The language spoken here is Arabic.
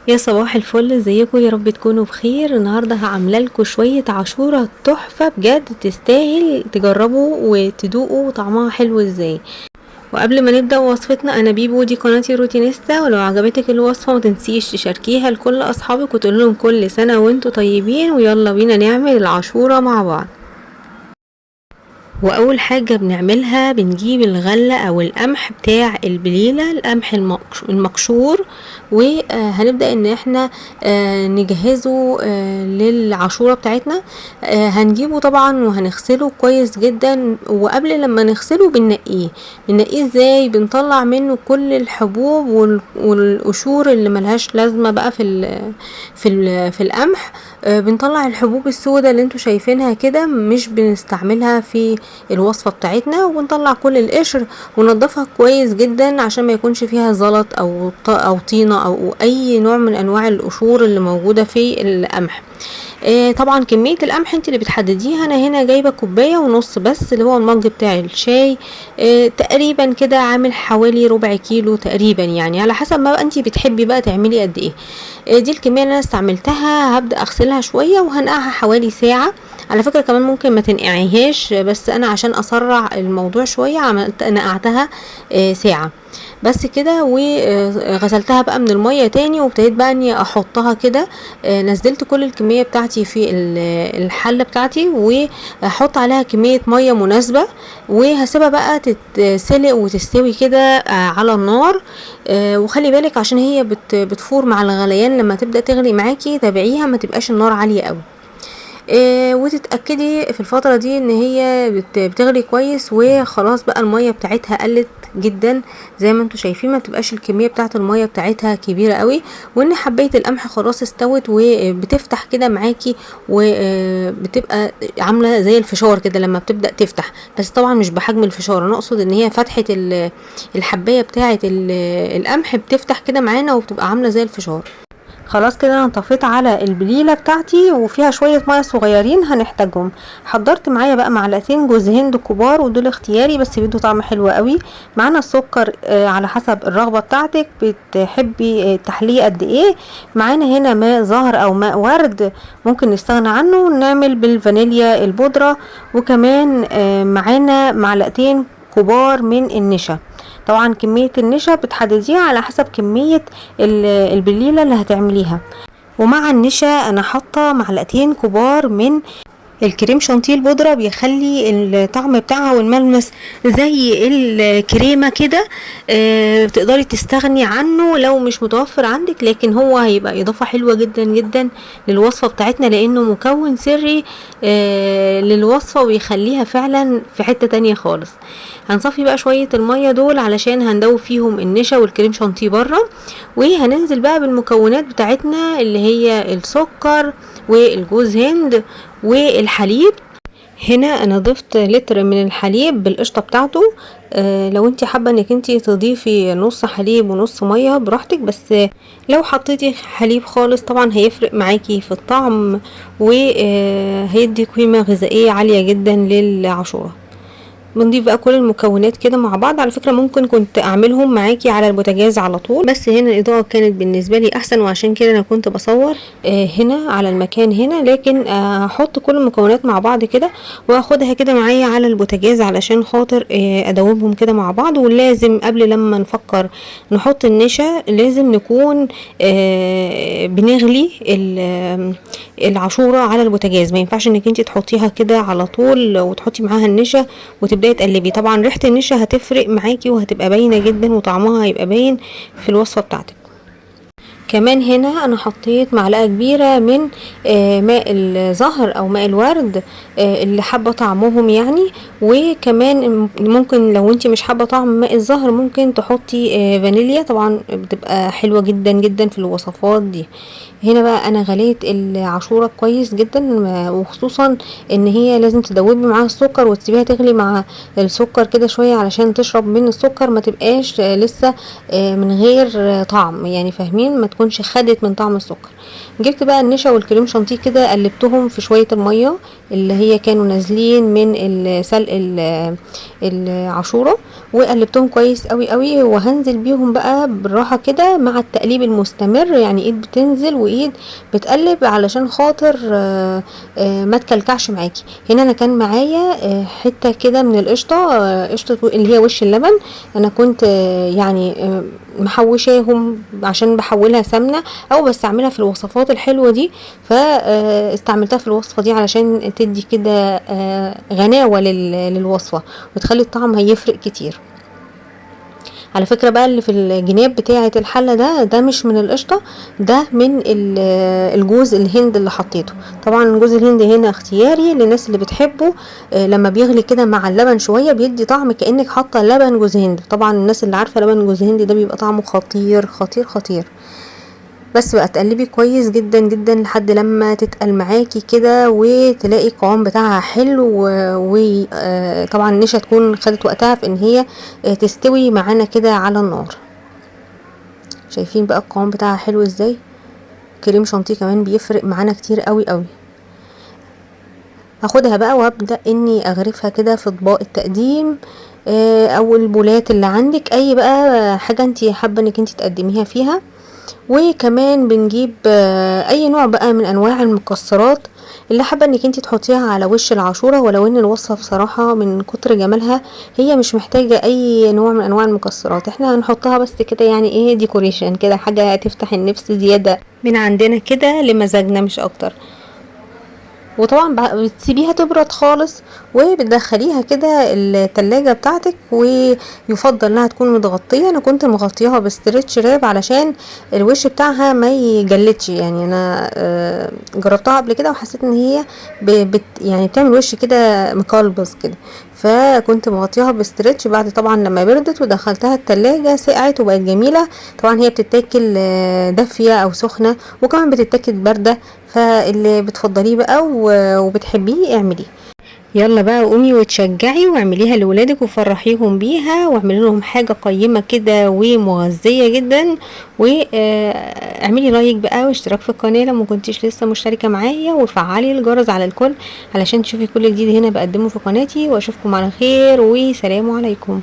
يا صباح الفل، ازيكم؟ يا رب تكونوا بخير. النهارده هعمل لكم شويه عاشوره تحفه بجد، تستاهل تجربوا وتدوقوا طعمها حلو ازاي. وقبل ما نبدا وصفتنا، انا بيبو، دي قناتي روتينيستا. ولو عجبتك الوصفه ما تنسيش تشاركيها لكل اصحابك وتقول لهم كل سنه وانتم طيبين. ويلا بينا نعمل العاشوره مع بعض. واول حاجة بنعملها بنجيب الغلة او القمح بتاع البليلة، القمح المقشور. وهنبدأ ان احنا نجهزه للعاشورة بتاعتنا. هنجيبه طبعا وهنغسله كويس جدا. وقبل لما نغسله بننقيه ازاي؟ بنطلع منه كل الحبوب والقشور اللي ملهاش لازمة بقى في القمح. بنطلع الحبوب السوداء اللي انتوا شايفينها كده، مش بنستعملها في الوصفة بتاعتنا. ونطلع كل القشر وننضفها كويس جدا عشان ما يكونش فيها زلط او طينة او اي نوع من انواع القشور اللي موجودة في القمح. طبعا كمية القمح انت اللي بتحدديها. انا هنا جايبة كوباية ونص بس، اللي هو المج بتاع الشاي. تقريبا كده عامل حوالي ربع كيلو تقريبا، يعني على حسب ما بقى انت بتحبي بقى تعملي قد ايه. دي الكمية اللي انا استعملتها. هبدأ اغسلها شوية وهنقعها حوالي ساعة. على فكرة كمان ممكن ما تنقعيهاش، بس انا عشان اسرع الموضوع شوية نقعتها ساعة بس كده. وغسلتها بقى من المية تاني وابتديت بقى اني احطها كده. نزلت كل الكمية بتاعتي في الحلة بتاعتي، واحط عليها كمية مية مناسبة. وهسيبها بقى تتسلق وتستوي كده على النار. وخلي بالك عشان هي بتفور مع الغليان. لما تبدأ تغلي معاكي تابعيها، ما تبقاش النار عالية قوي. وتتأكدي في الفترة دي ان هي بتغلي كويس. وخلاص بقى المية بتاعتها قلت جدا زي ما انتوا شايفين، ما بتبقاش الكمية بتاعت المية بتاعتها كبيرة قوي. وان حباية القمح خلاص استوت وبتفتح كده معاكي، وبتبقى عاملة زي الفشار كده لما بتبدأ تفتح. بس طبعا مش بحجم الفشار، انا اقصد ان هي فتحة الحباية بتاعت القمح بتفتح كده معانا وبتبقى عاملة زي الفشار. خلاص كده انا طفيت على البليله بتاعتي وفيها شويه ميه صغيرين هنحتاجهم. حضرت معايا بقى معلقتين جوز هند كبار، ودول اختياري بس بيدوا طعم حلو قوي. معانا السكر على حسب الرغبه بتاعتك، بتحبي التحليه قد ايه. معانا هنا ماء زهر او ماء ورد، ممكن نستغنى عنه نعمل بالفانيليا البودره. وكمان معانا معلقتين كبار من النشا. طبعا كمية النشا بتحدديها على حسب كمية البليلة اللي هتعمليها. ومع النشا انا حاطة معلقتين كبار من الكريم شانتيه البودرة، بيخلي الطعم بتاعها والملمس زي الكريمة كده. بتقدري تستغني عنه لو مش متوفر عندك، لكن هو هيبقى اضافة حلوة جدا جدا للوصفة بتاعتنا، لانه مكون سري للوصفة ويخليها فعلا في حتة تانية خالص. هنصفي بقى شوية المية دول علشان هندوب فيهم النشا والكريم شانتيه بره. وهننزل بقى بالمكونات بتاعتنا اللي هي السكر والجوز هند والحليب. هنا انا ضفت لتر من الحليب بالقشطه بتاعته. لو انت حابه انك انت تضيفي نص حليب ونص ميه براحتك، بس لو حطيتي حليب خالص طبعا هيفرق معاكي في الطعم وهيدي قيمه غذائيه عاليه جدا للعاشوره. بنضيف بقى كل المكونات كده مع بعض. على فكرة ممكن كنت اعملهم معاكي على البوتاجاز على طول، بس هنا الاضاءة كانت بالنسبة لي احسن، وعشان كده انا كنت بصور هنا على المكان هنا. لكن هحط كل المكونات مع بعض كده واخدها كده معايا على البوتاجاز علشان خاطر ادوبهم كده مع بعض. ولازم قبل لما نفكر نحط النشا لازم نكون بنغلي العاشورة على البوتاجاز. ما ينفعش انك انت تحطيها كده على طول وتحطي معاها النشا وتبداي تقلبي. طبعا ريحه النشا هتفرق معاكي وهتبقى باينه جدا وطعمها هيبقى باين في الوصفه بتاعتك. كمان هنا انا حطيت معلقه كبيره من ماء الزهر او ماء الورد اللي حابه طعمهم يعني. وكمان ممكن لو انت مش حابه طعم ماء الزهر ممكن تحطي فانيليا، طبعا بتبقى حلوه جدا جدا في الوصفات دي. هنا بقى انا غليت العاشوره كويس جدا، وخصوصا ان هي لازم تدوبي معاها السكر وتسيبيها تغلي مع السكر كده شويه علشان تشرب من السكر، ما تبقاش لسه من غير طعم، يعني فاهمين؟ ما تكونش خدت من طعم السكر. جبت بقى النشا والكريم شانتيه كده، قلبتهم في شويه الميه اللي هي كانوا نازلين من سلق العاشوره، وقلبتهم كويس قوي قوي، وهنزل بيهم بقى بالراحه كده مع التقليب المستمر، يعني ايد بتنزل وايد بتقلب علشان خاطر ما تكلكعش معاكي. هنا انا كان معايا حته كده من القشطه، قشطه اللي هي وش اللبن. انا كنت يعني محوشاهم عشان بحولها سمنه او بستعملها في الوصفات الحلوه دي، فاستعملتها في الوصفه دي علشان تدي كده غناوه للوصفه، وتخلي الطعم هيفرق كتير. على فكرة بقى اللي في الجناب بتاعة الحلة ده مش من القشطة، ده من الجوز الهند اللي حطيته. طبعا جوز الهند هنا اختياري للناس اللي بتحبه، لما بيغلي كده مع اللبن شوية بيدي طعم كأنك حاطة لبن جوز هند. طبعا الناس اللي عارفة لبن جوز هند ده بيبقى طعمه خطير خطير خطير. بس بقى تقلبي كويس جدا جدا لحد لما تتقل معاكي كده وتلاقي القوام بتاعها حلو، وطبعا النشا تكون خدت وقتها في ان هي تستوي معانا كده على النار. شايفين بقى القوام بتاعها حلو ازاي؟ كريم شانتيه كمان بيفرق معانا كتير قوي قوي. هاخدها بقى وابدا اني اغرفها كده في اطباق التقديم او البولات اللي عندك، اي بقى حاجه انت حابه انك انت تقدميها فيها. وكمان بنجيب اي نوع بقى من انواع المكسرات اللي حابه انك انت تحطيها على وش العاشوره، ولو ان الوصفه بصراحه من كتر جمالها هي مش محتاجه اي نوع من انواع المكسرات، احنا هنحطها بس كده يعني ايه ديكوريشن كده، حاجه تفتح النفس زياده من عندنا كده لمزاجنا مش اكتر. وطبعا بتسيبيها تبرد خالص وبتدخليها كده التلاجة بتاعتك، ويفضل انها تكون متغطية. انا كنت مغطيها بستريتش راب علشان الوش بتاعها ما يجلدش، يعني انا جربتها قبل كده وحسيت ان هي يعني بتعمل وش كده مقلبص كده، فكنت مغطيها بستريتش. بعد طبعا لما بردت ودخلتها التلاجة سقعت وبقت جميلة. طبعا هي بتتاكل دافية او سخنة، وكمان بتتاكل باردة، فاللي بتفضليه بقى وبتحبيه اعمليه. يلا بقى قومي وتشجعي واعمليها لولادك وفرحيهم بيها، واعملي لهم حاجه قيمه كده ومغذيه جدا. واعملي لايك بقى واشتراك في القناه لو ما كنتيش لسه مشتركه معايا، وفعلي الجرس على الكل علشان تشوفي كل جديد هنا بقدمه في قناتي. واشوفكم على خير، وسلام عليكم.